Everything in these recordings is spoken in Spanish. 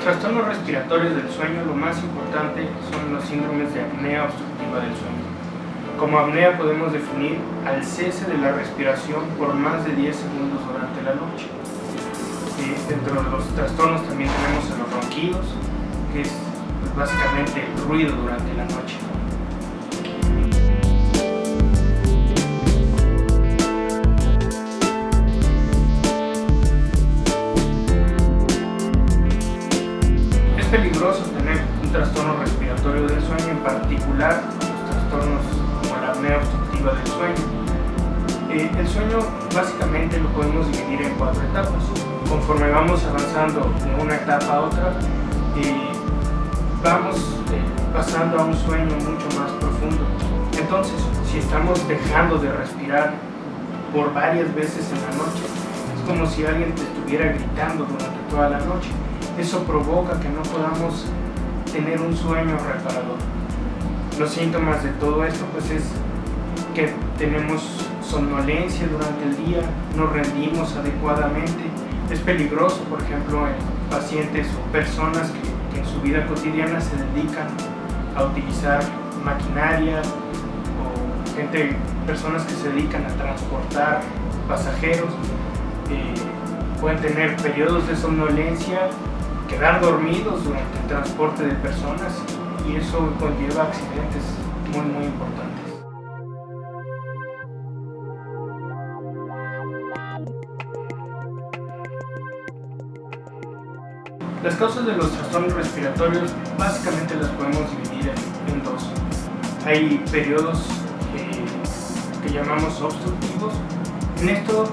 trastornos respiratorios del sueño, lo más importante son los síndromes de apnea obstructiva del sueño. Como apnea podemos definir al cese de la respiración por más de 10 segundos durante la noche. Dentro de los trastornos también tenemos a los ronquidos, que es básicamente el ruido durante la noche. Es peligroso tener un trastorno respiratorio del sueño, en particular los trastornos como la apnea obstructiva del sueño. El sueño básicamente lo podemos dividir en 4 etapas. Conforme vamos avanzando de una etapa a otra, vamos pasando a un sueño mucho más profundo. Entonces, si estamos dejando de respirar por varias veces en la noche, es como si alguien te estuviera gritando durante toda la noche. Eso provoca que no podamos tener un sueño reparador. Los síntomas de todo esto pues es que tenemos somnolencia durante el día, no rendimos adecuadamente. Es peligroso, por ejemplo, en pacientes o personas que en su vida cotidiana se dedican a utilizar maquinaria, o personas que se dedican a transportar pasajeros, pueden tener periodos de somnolencia, quedar dormidos durante el transporte de personas, y eso conlleva accidentes muy importantes. Las causas de los trastornos respiratorios básicamente las podemos dividir en 2. Hay periodos que llamamos obstructivos. En esto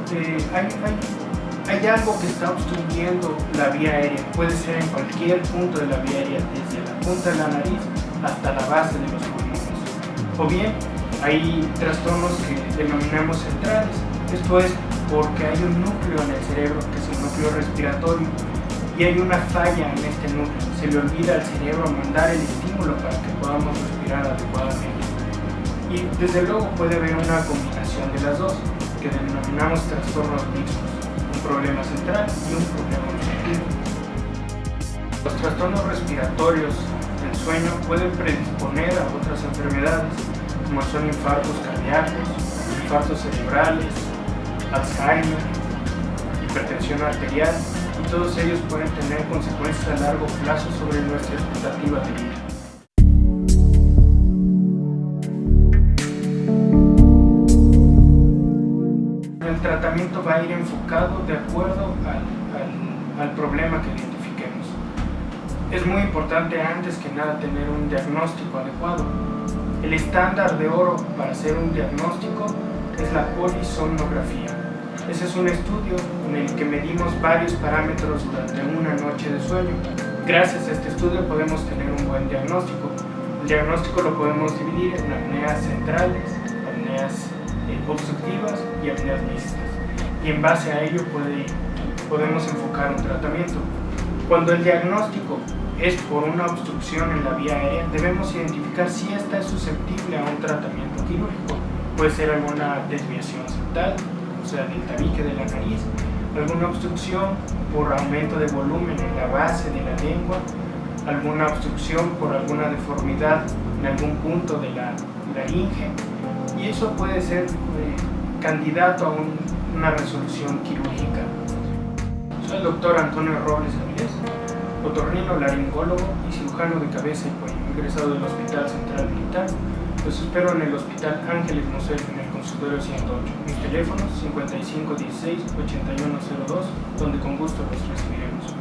hay algo que está obstruyendo la vía aérea. Puede ser en cualquier punto de la vía aérea, desde la punta de la nariz hasta la base de los pulmones. O bien hay trastornos que denominamos centrales. Esto es porque hay un núcleo en el cerebro, que es el núcleo respiratorio, y hay una falla en este núcleo. Se le olvida al cerebro mandar el estímulo para que podamos respirar adecuadamente. Y desde luego puede haber una combinación de las dos, que denominamos trastornos mixtos, un problema central y un problema obstructivo. Los trastornos respiratorios del sueño pueden predisponer a otras enfermedades, como son infartos cardíacos, infartos cerebrales, Alzheimer, hipertensión arterial, y todos ellos pueden tener consecuencias a largo plazo sobre nuestra expectativa de vida. El tratamiento va a ir enfocado de acuerdo al problema que identifiquemos. Es muy importante antes que nada tener un diagnóstico adecuado. El estándar de oro para hacer un diagnóstico es la polisomnografía. Ese es un estudio en el que medimos varios parámetros durante una noche de sueño. Gracias a este estudio podemos tener un buen diagnóstico. El diagnóstico lo podemos dividir en apneas centrales, apneas obstructivas y apneas mixtas. Y en base a ello podemos enfocar un tratamiento. Cuando el diagnóstico es por una obstrucción en la vía aérea, debemos identificar si esta es susceptible a un tratamiento quirúrgico. Puede ser alguna desviación septal, o sea, del tabique de la nariz, alguna obstrucción por aumento de volumen en la base de la lengua, alguna obstrucción por alguna deformidad en algún punto de la laringe, y eso puede ser candidato a una resolución quirúrgica. Soy el doctor Antonio Robles Avilés, otorrinolaringólogo y cirujano de cabeza y cuello, egresado del Hospital Central Militar. Los espero en el Hospital Ángeles Mosel, en el consultorio 108. Mis teléfonos 5516-8102, donde con gusto los recibiremos.